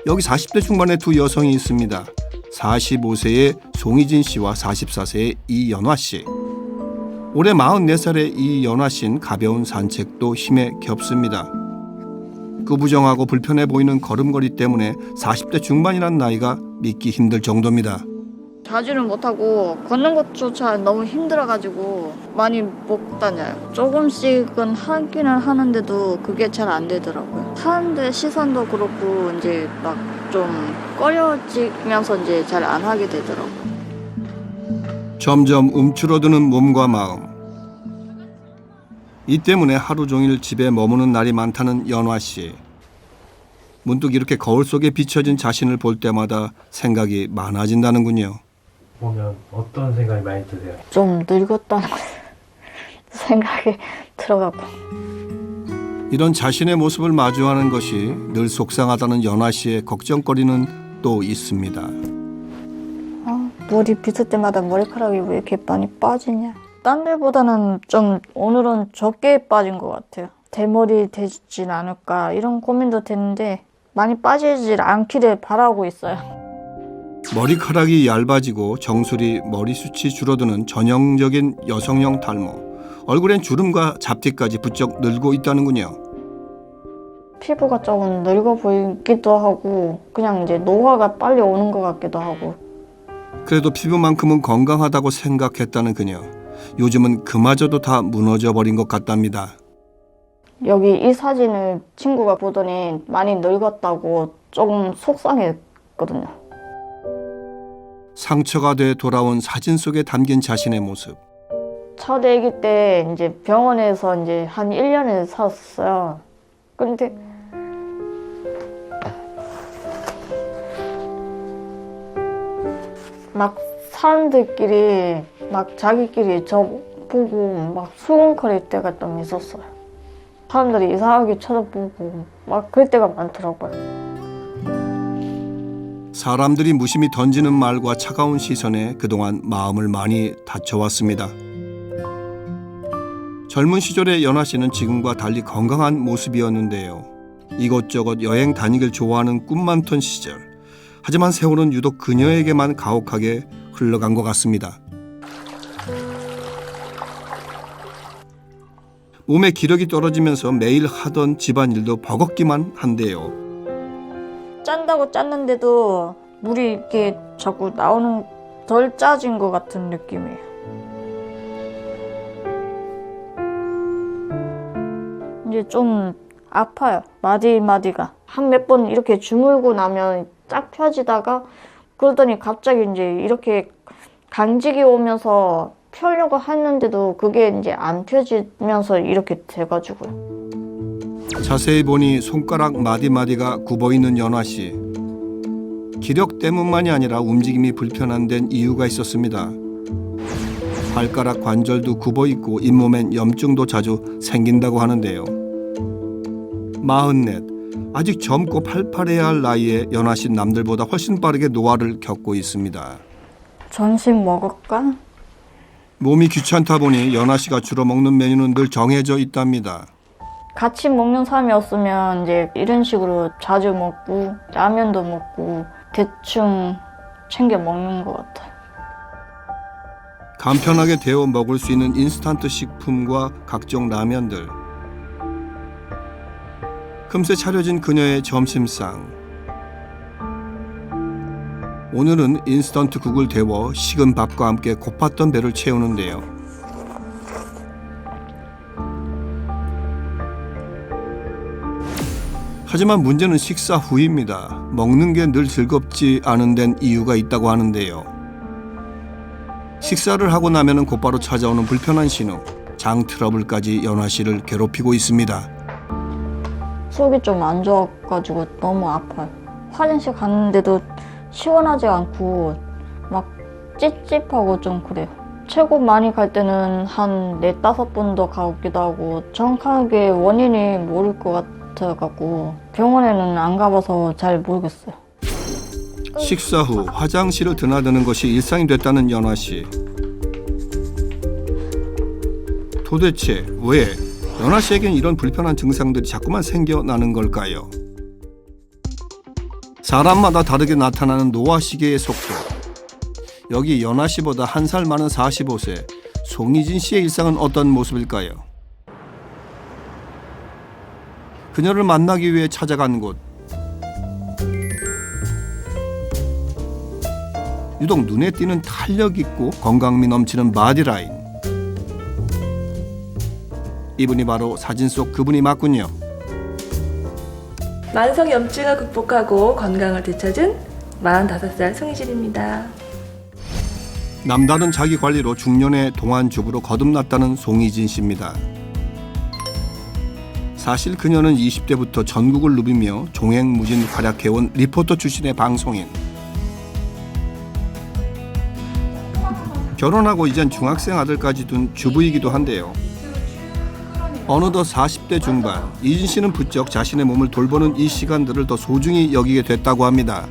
여기 40대 중반의 두 여성이 있습니다. 45세의 송희진 씨와 44세의 이연화 씨. 올해 44살의 이연화 씨는 가벼운 산책도 힘에 겹습니다. 꾸부정하고 불편해 보이는 걸음걸이 때문에 40대 중반이란 나이가 믿기 힘들 정도입니다. 자주는 못하고 걷는 것조차 너무 힘들어가지고 많이 못 다녀요. 조금씩은 하기는 하는데도 그게 잘 안 되더라고요. 사람들 시선도 그렇고 이제 막 좀 꺼려지면서 이제 잘 안 하게 되더라고요. 점점 움츠러드는 몸과 마음. 이 때문에 하루 종일 집에 머무는 날이 많다는 연화 씨. 문득 이렇게 거울 속에 비춰진 자신을 볼 때마다 생각이 많아진다는군요. 보면 어떤 생각이 많이 드세요? 좀 늙었다는 생각이 들어가고. 이런 자신의 모습을 마주하는 것이 늘 속상하다는 연화 씨의 걱정거리는 또 있습니다. 머리 빗을 때마다 머리카락이 왜 이렇게 많이 빠지냐. 딴 데보다는 좀 오늘은 적게 빠진 것 같아요. 대머리 되진 않을까 이런 고민도 되는데 많이 빠지질 않기를 바라고 있어요. 머리카락이 얇아지고 정수리 머리숱이 줄어드는 전형적인 여성형 탈모. 얼굴엔 주름과 잡티까지 부쩍 늘고 있다는군요. 피부가 조금 늙어 보이기도 하고 그냥 이제 노화가 빨리 오는 것 같기도 하고. 그래도 피부만큼은 건강하다고 생각했다는 그녀. 요즘은 그마저도 다 무너져 버린 것 같답니다. 여기 이 사진을 친구가 보더니 많이 늙었다고 조금 속상했거든요. 상처가 돼 돌아온 사진 속에 담긴 자신의 모습. 첫 아기 때 이제 병원에서 이제 한 1년을 살았어요. 근데 막 사람들끼리 막 자기끼리 저 보고 막 수근거릴 때가 좀 있었어요. 사람들이 이상하게 쳐다보고 막 그럴 때가 많더라고요. 사람들이 무심히 던지는 말과 차가운 시선에 그동안 마음을 많이 다쳐왔습니다. 젊은 시절의 연화 씨는 지금과 달리 건강한 모습이었는데요. 이곳저곳 여행 다니길 좋아하는 꿈 많던 시절. 하지만 세월은 유독 그녀에게만 가혹하게 흘러간 것 같습니다. 몸에 기력이 떨어지면서 매일 하던 집안일도 버겁기만 한데요. 짠다고 짰는데도 물이 이렇게 자꾸 나오는 덜 짜진 것 같은 느낌이에요. 이제 좀 아파요. 마디마디가. 한 몇 번 이렇게 주물고 나면 쫙 펴지다가 그러더니 갑자기 이제 이렇게 간직이 오면서 펴려고 했는데도 그게 이제 안 펴지면서 이렇게 돼가지고요. 자세히 보니 손가락 마디마디가 굽어 있는 연화 씨. 기력 때문만이 아니라 움직임이 불편한 데는 이유가 있었습니다. 발가락 관절도 굽어 있고 잇몸엔 염증도 자주 생긴다고 하는데요. 44, 아직 젊고 팔팔해야 할 나이에 연화 씨 남들보다 훨씬 빠르게 노화를 겪고 있습니다. 점심 먹을까? 몸이 귀찮다 보니 연화 씨가 주로 먹는 메뉴는 늘 정해져 있답니다. 같이 먹는 사람이 없으면 이제 이런 식으로 자주 먹고 라면도 먹고 대충 챙겨 먹는 것 같아요. 간편하게 데워 먹을 수 있는 인스턴트 식품과 각종 라면들. 금세 차려진 그녀의 점심상. 오늘은 인스턴트 국을 데워 식은 밥과 함께 고팠던 배를 채우는데요. 하지만 문제는 식사 후입니다. 먹는 게 늘 즐겁지 않은 데는 이유가 있다고 하는데요. 식사를 하고 나면은 곧바로 찾아오는 불편한 신호, 장 트러블까지 연화 씨를 괴롭히고 있습니다. 속이 좀 안 좋아가지고 너무 아파요. 화장실 갔는데도 시원하지 않고 막 찝찝하고 좀 그래요. 최고 많이 갈 때는 한 4, 5번도 가기도 하고 정확하게 원인이 모를 것 같아가지고 병원에는 안 가봐서 잘 모르겠어요. 식사 후 화장실을 드나드는 것이 일상이 됐다는 연화 씨. 도대체 왜 연화 씨에겐 이런 불편한 증상들이 자꾸만 생겨나는 걸까요? 사람마다 다르게 나타나는 노화 시계의 속도. 여기 연아 씨보다 한 살 많은 45세 송희진 씨의 일상은 어떤 모습일까요? 그녀를 만나기 위해 찾아간 곳. 유독 눈에 띄는 탄력 있고 건강미 넘치는 바디라인. 이분이 바로 사진 속 그분이 맞군요. 만성 염증을 극복하고 건강을 되찾은 45살 송희진입니다. 남다른 자기 관리로 중년의 동안 주부로 거듭났다는 송희진 씨입니다. 사실 그녀는 20대부터 전국을 누비며 종횡무진 활약해온 리포터 출신의 방송인. 결혼하고 이젠 중학생 아들까지 둔 주부이기도 한데요. 어느덧 40대 중반, 이진 씨는 부쩍 자신의 몸을 돌보는 이 시간들을 더 소중히 여기게 됐다고 합니다.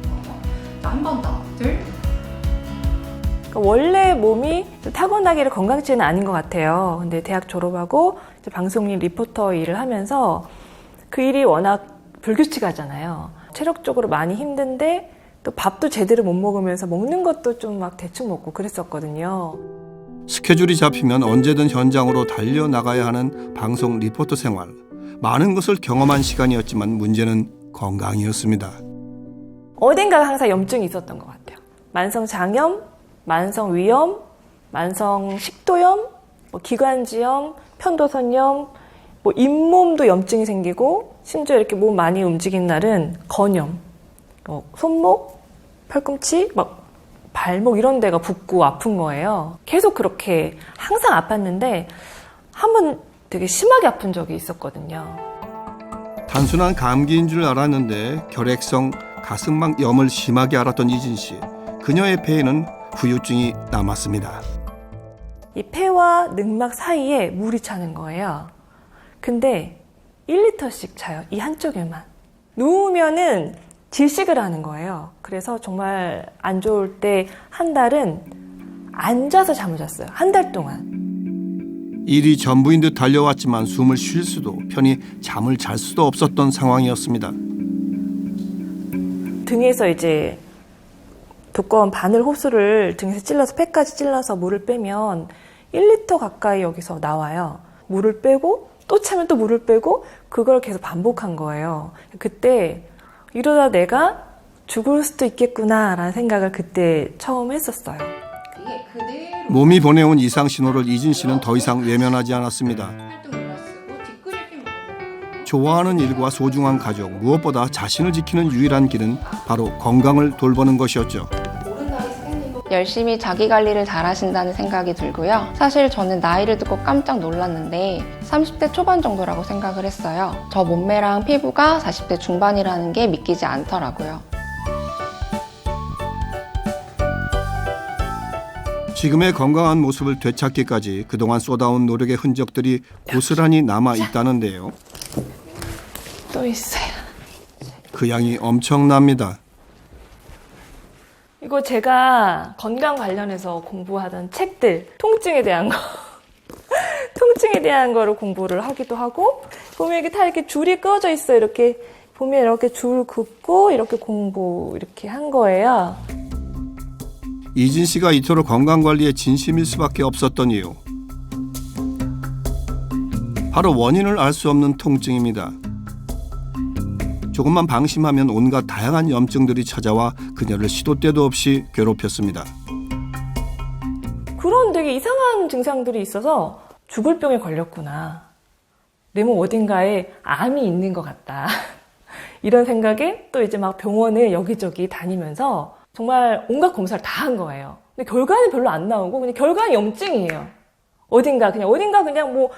원래 몸이 타고나기를 건강치는 아닌 것 같아요. 근데 대학 졸업하고 이제 방송인 리포터 일을 하면서 그 일이 워낙 불규칙하잖아요. 체력적으로 많이 힘든데 또 밥도 제대로 못 먹으면서 먹는 것도 좀 막 대충 먹고 그랬었거든요. 스케줄이 잡히면 언제든 현장으로 달려나가야 하는 방송 리포터 생활. 많은 것을 경험한 시간이었지만 문제는 건강이었습니다. 어딘가 항상 염증이 있었던 것 같아요. 만성 장염, 만성 위염, 만성 식도염, 기관지염, 편도선염, 잇몸도 염증이 생기고 심지어 이렇게 몸 많이 움직이는 날은 건염, 손목, 팔꿈치, 발목 이런 데가 붓고 아픈 거예요. 계속 그렇게 항상 아팠는데 한 번 되게 심하게 아픈 적이 있었거든요. 단순한 감기인 줄 알았는데 결핵성 가슴막 염을 심하게 앓았던 이진 씨. 그녀의 폐에는 후유증이 남았습니다. 이 폐와 늑막 사이에 물이 차는 거예요. 근데 1리터씩 차요. 이 한쪽에만. 누우면은 질식을 하는 거예요. 그래서 정말 안 좋을 때 한 달은 앉아서 잠을 잤어요. 한 달 동안. 일이 전부인 듯 달려왔지만 숨을 쉴 수도 편히 잠을 잘 수도 없었던 상황이었습니다. 등에서 이제 두꺼운 바늘 호스를 등에서 찔러서 폐까지 찔러서 물을 빼면 1리터 가까이 여기서 나와요. 물을 빼고 또 차면 또 물을 빼고 그걸 계속 반복한 거예요. 그때 이러다 내가 죽을 수도 있겠구나라는 생각을 그때 처음 했었어요. 몸이 보내온 이상 신호를 이진 씨는 더 이상 외면하지 않았습니다. 좋아하는 일과 소중한 가족, 무엇보다 자신을 지키는 유일한 길은 바로 건강을 돌보는 것이었죠. 열심히 자기 관리를 잘 하신다는 생각이 들고요. 사실 저는 나이를 듣고 깜짝 놀랐는데 30대 초반 정도라고 생각을 했어요. 저 몸매랑 피부가 40대 중반이라는 게 믿기지 않더라고요. 지금의 건강한 모습을 되찾기까지 그동안 쏟아온 노력의 흔적들이 고스란히 남아 있다는데요. 또 있어요. 그 양이 엄청납니다. 이거 제가 건강 관련해서 공부하던 책들, 통증에 대한 거, 통증에 대한 거를 공부를 하기도 하고, 보면 이게 다 이렇게 줄이 꺼져 있어요. 이렇게 보면 이렇게 줄 긋고 이렇게 공부 이렇게 한 거예요. 이진 씨가 이토록 건강 관리에 진심일 수밖에 없었던 이유. 바로 원인을 알 수 없는 통증입니다. 조금만 방심하면 온갖 다양한 염증들이 찾아와 그녀를 시도 때도 없이 괴롭혔습니다. 그런 되게 이상한 증상들이 있어서 죽을 병에 걸렸구나. 내 몸 어딘가에 암이 있는 것 같다. 이런 생각에 또 이제 막 병원을 여기저기 다니면서 정말 온갖 검사를 다 한 거예요. 근데 결과는 별로 안 나오고 그냥 결과는 염증이에요. 어딘가 그냥 뭐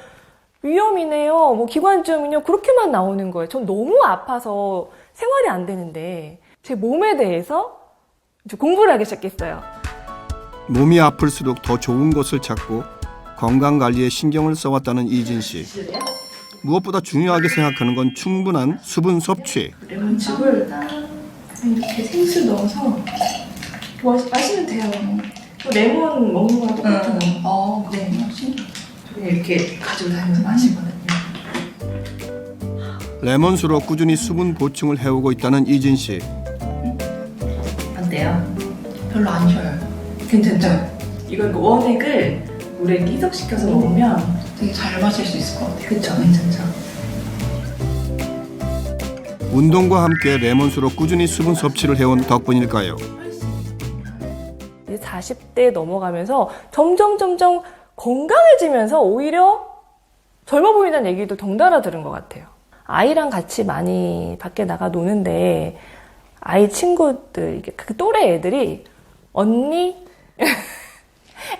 위염이네요, 뭐 기관지염이네요, 그렇게만 나오는 거예요. 전 너무 아파서 생활이 안 되는데 제 몸에 대해서 이제 공부를 하기 시작했어요. 몸이 아플수록 더 좋은 것을 찾고 건강 관리에 신경을 써왔다는 이진 씨. 무엇보다 중요하게 생각하는 건 충분한 수분 섭취. 레몬즙을 이렇게 생수 넣어서 마시면 돼요. 레몬 먹는 거랑 똑같은 거. 네. 이렇게 가지고 다니면서 마시거든요. 레몬수로 꾸준히 수분 보충을 해오고 있다는 이진 씨. 어때요? 별로 안 쉬어요. 괜찮죠? 이걸 원액을 물에 희석시켜서 먹으면 되게 잘 마실 수 있을 것 같아요. 그쵸, 괜찮죠? 운동과 함께 레몬수로 꾸준히 수분 섭취를 해온 덕분일까요? 이제 40대 넘어가면서 점점 건강해지면서 오히려 젊어 보인다는 얘기도 덩달아 들은 것 같아요. 아이랑 같이 많이 밖에 나가 노는데 아이 친구들, 이게 그 또래 애들이 언니?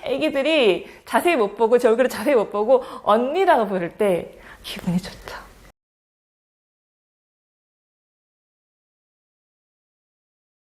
애기들이 자세히 못 보고 제 얼굴을 자세히 못 보고 언니라고 부를 때 기분이 좋죠.